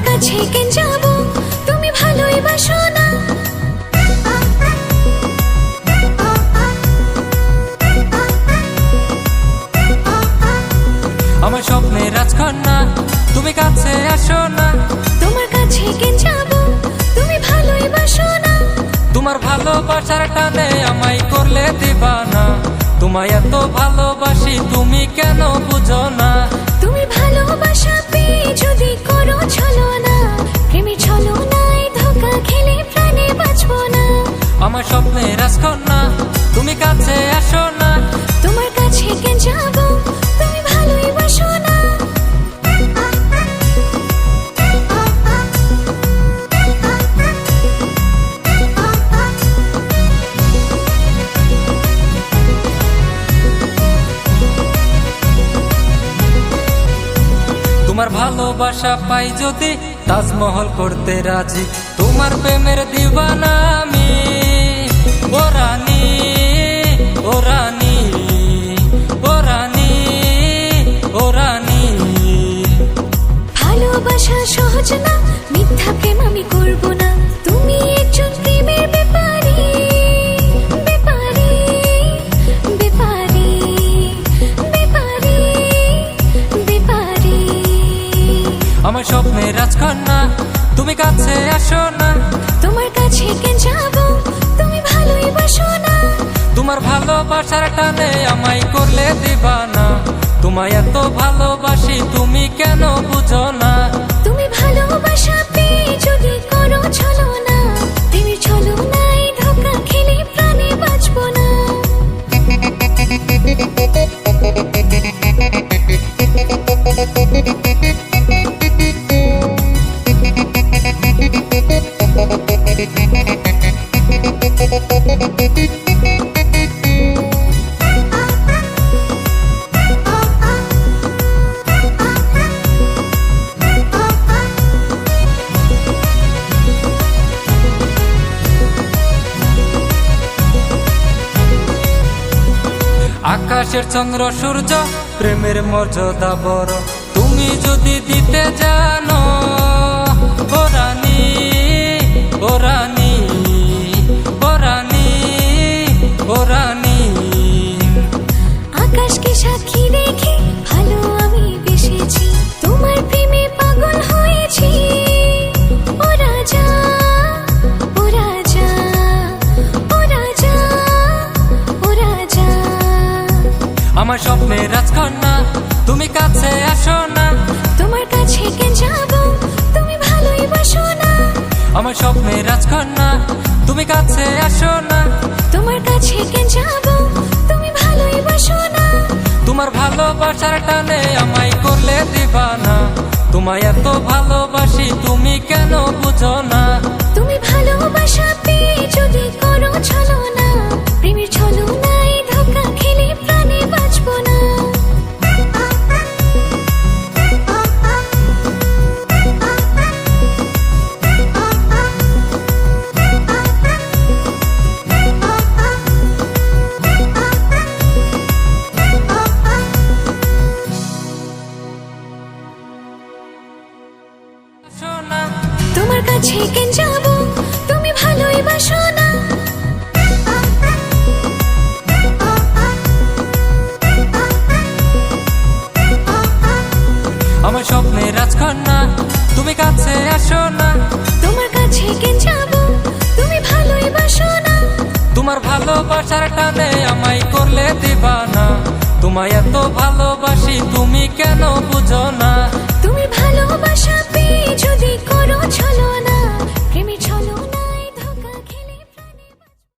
কাছে কেন যাব, তুমি ভালোই বাসো না। আমার স্বপ্নের রাজকন্যা তুমি কাছে আসো না। তোমার কাছে কেন যাব, তুমি ভালোই বাসো না। তোমার ভালোবাসার টানে আমায় করলে দিবানা। তোমায় এত ভালোবাসি তুমি কেন বুঝো না। তুমি ভালোবাসা পেয়ে যদি করো ছলনা, প্রেমে ছলনায় ধোঁকা খেলে প্রাণে বাঁচবো না। আমার স্বপ্নের রাজকন্যা তুমি কাছে আসো না। তোমার কাছে কেন যাব, তুমি ভালোই বাসো না। তোমার ভালোবাসা পাই যদি তাজমহল করতে রাজি। তোমার প্রেমের দিবানা আমি, ও রানী, ও রানী, ও রানী, ও রানী। ভালোবাসা সহজ না, মিথ্যা প্রেম আমি করব না। তুমি একজন প্রেমের ব্যাপারী, ব্যাপারী, ব্যাপারী, ব্যাপারী, ব্যাপারী। আমার স্বপ্নের রাজকন্যা তুমি কাছে আসো না। তোমার কাছে কেন যাব, তুমি ভালোই বাসো না। তোমার ভালোবাসার টানে আমায় করলে দিবানা। তোমায় এত ভালোবাসি তুমি কেন বুঝো না। তুমি ভালোবাসা পেয়ে যদি করো ছলনা, প্রেমের ছলনায় ধোঁকা খেলে প্রাণে বাঁচবো না। আকাশের চন্দ্র সূর্য প্রেমের মর্যাদা বড়। তুমি যদি দিতে জানো, ও রানী, ও রানী, ও রানী, ও রানী। আকাশকে সাক্ষী রেখে ভালো আমি বেসেছি, তোমার প্রেমে পাগল হয়েছি। ও রাজা, ও রাজা, ও রাজা, ও রাজা। আমার স্বপ্নের রাজকন্যা তুমি কাছে আসো না। তোমার কাছে কেন যাব, তুমি ভালোই বাসো না। আমার স্বপ্নের রাজকন্যা তুমি কাছে আসো না। তোমার কাছে কেন যাব, তুমি ভালোই বাসো না। তোমার ভালোবাসার টানে আমায় করলে দিবানা। তোমায় এত ভালোবাসি তুমি কেন বুঝো না। তুমি ভালোবাসা পেয়ে যদি করো ছলনা, প্রেমের ছলনায় ধোঁকা খেলে প্রাণে বাঁচবো না। আসো না। তোমার কাছে কেন যাব, তুমি ভালোই বাসো না। আমার স্বপ্নের রাজকন্যা তুমি কাছে আসো না। তোমার কাছে কেন যাব, তুমি ভালোই বাসো না। তোমার ভালোবাসার টানে আমায় করলে দিবানা। তোমায় এত ভালোবাসি তুমি কেন বুঝো না। তুমি